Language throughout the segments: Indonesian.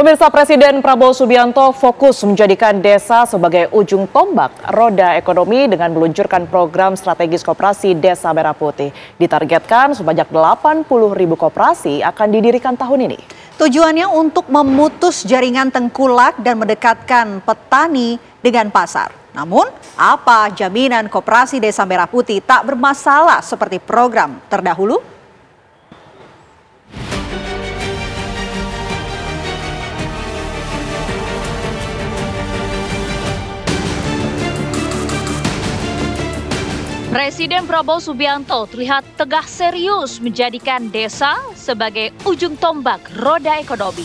Pemirsa, Presiden Prabowo Subianto fokus menjadikan desa sebagai ujung tombak roda ekonomi dengan meluncurkan program strategis koperasi Desa Merah Putih. Ditargetkan sebanyak 80.000 koperasi akan didirikan tahun ini. Tujuannya untuk memutus jaringan tengkulak dan mendekatkan petani dengan pasar. Namun, apa jaminan koperasi Desa Merah Putih tak bermasalah seperti program terdahulu? Presiden Prabowo Subianto terlihat tegak serius menjadikan desa sebagai ujung tombak roda ekonomi.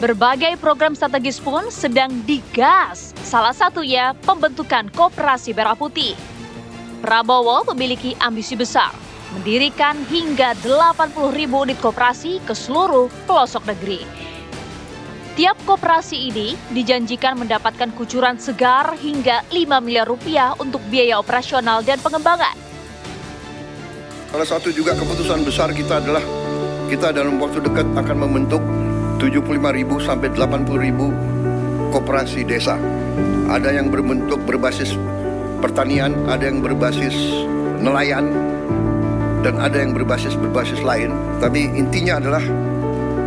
Berbagai program strategis pun sedang digas, salah satunya pembentukan Koperasi Merah Putih. Prabowo memiliki ambisi besar, mendirikan hingga 80.000 unit koperasi ke seluruh pelosok negeri. Tiap koperasi ini dijanjikan mendapatkan kucuran segar hingga 5 miliar rupiah untuk biaya operasional dan pengembangan. Salah satu juga keputusan besar kita adalah kita dalam waktu dekat akan membentuk 75.000 sampai 80.000 koperasi desa. Ada yang berbentuk berbasis pertanian, ada yang berbasis nelayan, dan ada yang berbasis lain. Tapi intinya adalah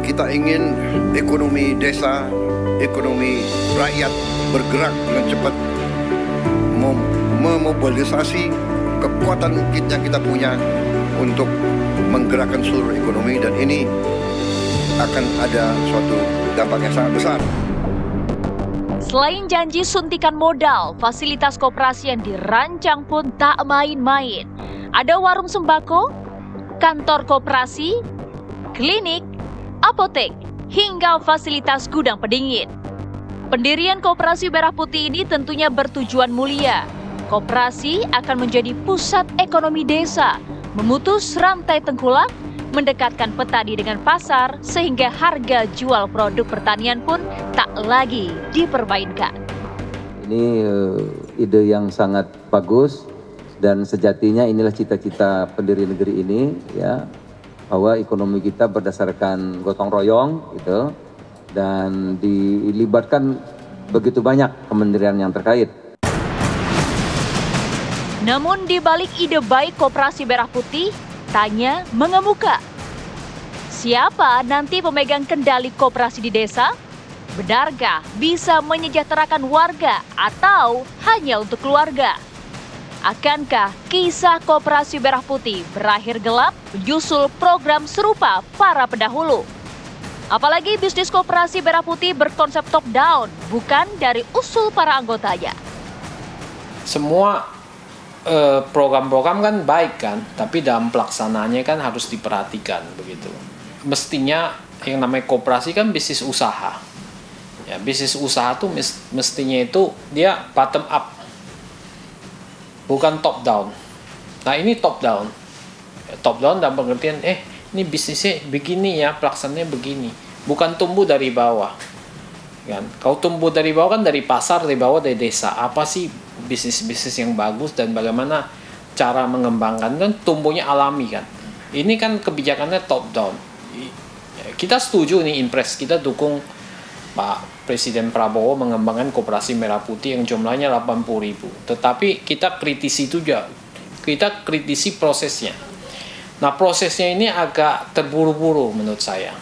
kita ingin ekonomi desa, ekonomi rakyat bergerak dengan cepat, memobilisasi kekuatan yang kita punya untuk menggerakkan seluruh ekonomi, dan ini akan ada suatu dampak yang sangat besar. Selain janji suntikan modal, fasilitas koperasi yang dirancang pun tak main-main. Ada warung sembako, kantor koperasi, klinik, apotek, hingga fasilitas gudang pendingin. Pendirian Koperasi Merah Putih ini tentunya bertujuan mulia. Koperasi akan menjadi pusat ekonomi desa, memutus rantai tengkulak, mendekatkan petani dengan pasar, sehingga harga jual produk pertanian pun tak lagi dipermainkan. Ini ide yang sangat bagus, dan sejatinya inilah cita-cita pendiri negeri ini, ya, bahwa ekonomi kita berdasarkan gotong royong gitu, dan dilibatkan begitu banyak kementerian yang terkait. Namun di balik ide baik Koperasi Merah Putih, tanya mengemuka. Siapa nanti pemegang kendali koperasi di desa? Benarkah bisa menyejahterakan warga atau hanya untuk keluarga? Akankah kisah Koperasi Merah Putih berakhir gelap menyusul program serupa para pendahulu? Apalagi bisnis Koperasi Merah Putih berkonsep top down, bukan dari usul para anggotanya. Semua program-program kan baik kan, tapi dalam pelaksanaannya kan harus diperhatikan begitu. Mestinya yang namanya koperasi kan bisnis usaha. Ya, bisnis usaha tuh mestinya itu dia bottom up, bukan top down. Nah, ini top down. Top down dalam pengertian ini bisnisnya begini ya, pelaksanaannya begini. Bukan tumbuh dari bawah. Kan? Kalau tumbuh dari bawah kan dari pasar, dari bawah, dari desa. Apa sih bisnis-bisnis yang bagus dan bagaimana cara mengembangkan, kan tumbuhnya alami kan. Ini kan kebijakannya top down. Kita setuju nih, impres, kita dukung Pak Presiden Prabowo mengembangkan Koperasi Merah Putih yang jumlahnya 80.000. Tetapi kita kritisi itu juga. Kita kritisi prosesnya. Nah, prosesnya ini agak terburu-buru menurut saya.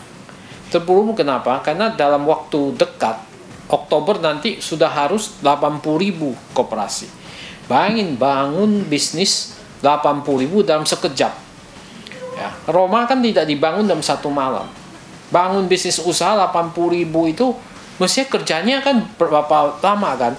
Terburu-buru kenapa? Karena dalam waktu dekat, Oktober nanti sudah harus 80.000 koperasi. Bayangin bangun bisnis 80.000 dalam sekejap. Ya, Roma kan tidak dibangun dalam satu malam. Bangun bisnis usaha 80.000 itu mestinya kerjanya kan berapa lama kan.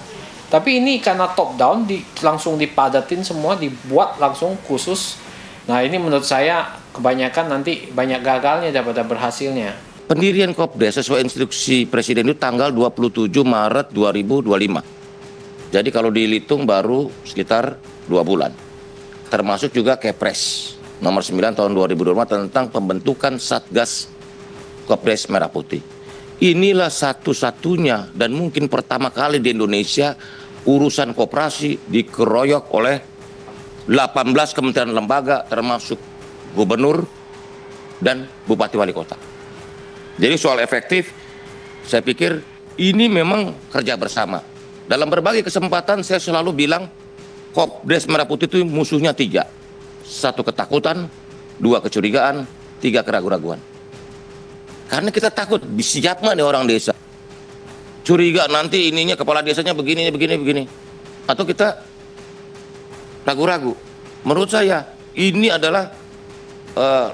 Tapi ini karena top down langsung dipadatin semua, dibuat langsung khusus. Nah, ini menurut saya kebanyakan nanti banyak gagalnya daripada berhasilnya. Pendirian Kopdes sesuai instruksi Presiden itu tanggal 27 Maret 2025. Jadi kalau dihitung baru sekitar 2 bulan. Termasuk juga Kepres nomor 9 tahun 2025 tentang pembentukan Satgas Kopdes Merah Putih. Inilah satu-satunya dan mungkin pertama kali di Indonesia urusan koperasi dikeroyok oleh 18 kementerian lembaga termasuk gubernur dan bupati wali kota. Jadi soal efektif Saya pikir ini memang kerja bersama. Dalam berbagai kesempatan saya selalu bilang Kopdes Merah Putih itu musuhnya 3. 1 ketakutan, 2 kecurigaan, 3 keraguan-raguan. Karena kita takut, siap nggak nih orang desa? Curiga nanti ininya kepala desanya begini. Atau kita ragu-ragu. Menurut saya ini adalah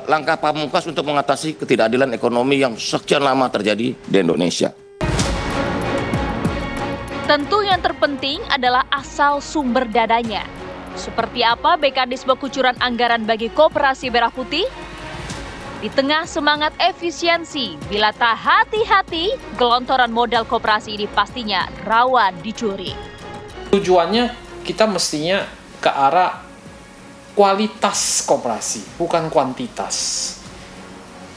langkah pamungkas untuk mengatasi ketidakadilan ekonomi yang sekian lama terjadi di Indonesia. Tentu yang terpenting adalah asal sumber dananya. Seperti apa mekanisme kucuran anggaran bagi Koperasi Merah Putih? Di tengah semangat efisiensi, bila tak hati-hati, gelontoran modal koperasi ini pastinya rawan dicuri. Tujuannya kita mestinya ke arah kualitas koperasi, bukan kuantitas.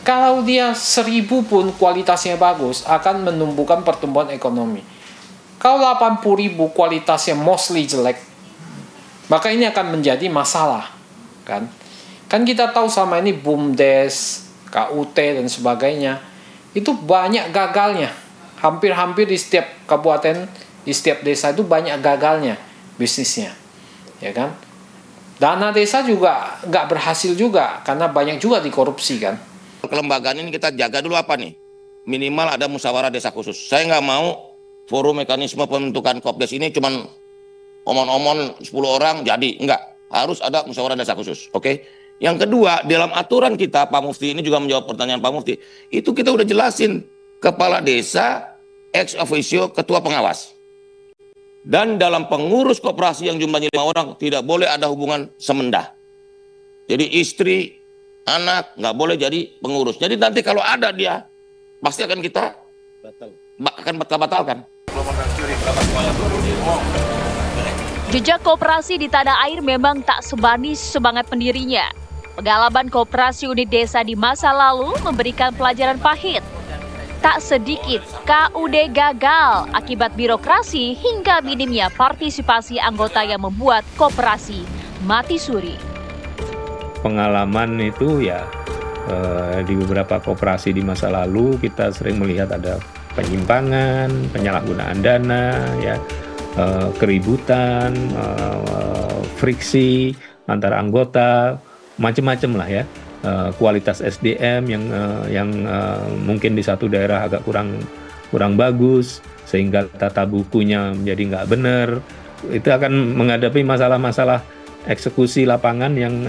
Kalau dia 1000 pun kualitasnya bagus, akan menumbuhkan pertumbuhan ekonomi. Kalau 80.000 kualitasnya mostly jelek, maka ini akan menjadi masalah, kan? Kan kita tahu sama ini BUMDes, KUT dan sebagainya, itu banyak gagalnya. Hampir-hampir di setiap kabupaten, di setiap desa itu banyak gagalnya bisnisnya, ya kan? Dana desa juga nggak berhasil juga, karena banyak juga dikorupsi kan. Kelembagaan ini kita jaga dulu apa nih? Minimal ada musyawarah desa khusus. Saya nggak mau forum mekanisme pembentukan Kopdes ini cuman omon-omon 10 orang jadi, enggak. Harus ada musyawarah desa khusus, oke? Yang kedua, dalam aturan kita, Pak Mufti ini juga menjawab pertanyaan Pak Mufti, itu kita udah jelasin, kepala desa, ex officio, ketua pengawas. Dan dalam pengurus koperasi yang jumlahnya 5 orang, tidak boleh ada hubungan semendah. Jadi istri, anak, nggak boleh jadi pengurus. Jadi nanti kalau ada dia, pasti akan kita batalkan. Jejak koperasi di tanah air memang tak semanis semangat pendirinya. Pengalaman koperasi unit desa di masa lalu memberikan pelajaran pahit. Tak sedikit KUD gagal akibat birokrasi hingga minimnya partisipasi anggota yang membuat koperasi mati suri. Pengalaman itu ya di beberapa koperasi di masa lalu kita sering melihat ada penyimpangan, penyalahgunaan dana, ya, keributan, friksi antara anggota, macam-macam lah ya. Kualitas SDM yang mungkin di satu daerah agak kurang bagus, sehingga tata bukunya menjadi nggak benar. Itu akan menghadapi masalah-masalah eksekusi lapangan yang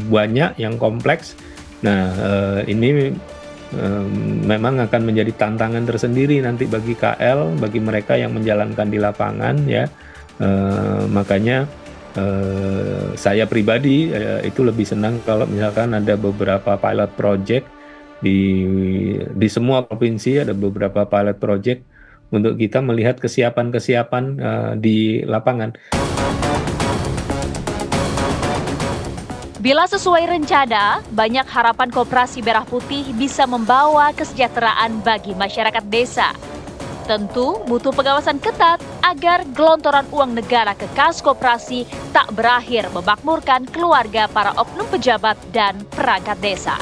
banyak, yang kompleks. Nah, ini memang akan menjadi tantangan tersendiri nanti bagi KL, bagi mereka yang menjalankan di lapangan, ya. Makanya saya pribadi itu lebih senang kalau misalkan ada beberapa pilot project di semua provinsi, ada beberapa pilot project untuk kita melihat kesiapan di lapangan. Bila sesuai rencana, banyak harapan Koperasi Merah Putih bisa membawa kesejahteraan bagi masyarakat desa. Tentu butuh pengawasan ketat agar gelontoran uang negara ke kas koperasi tak berakhir memakmurkan keluarga para oknum pejabat dan perangkat desa.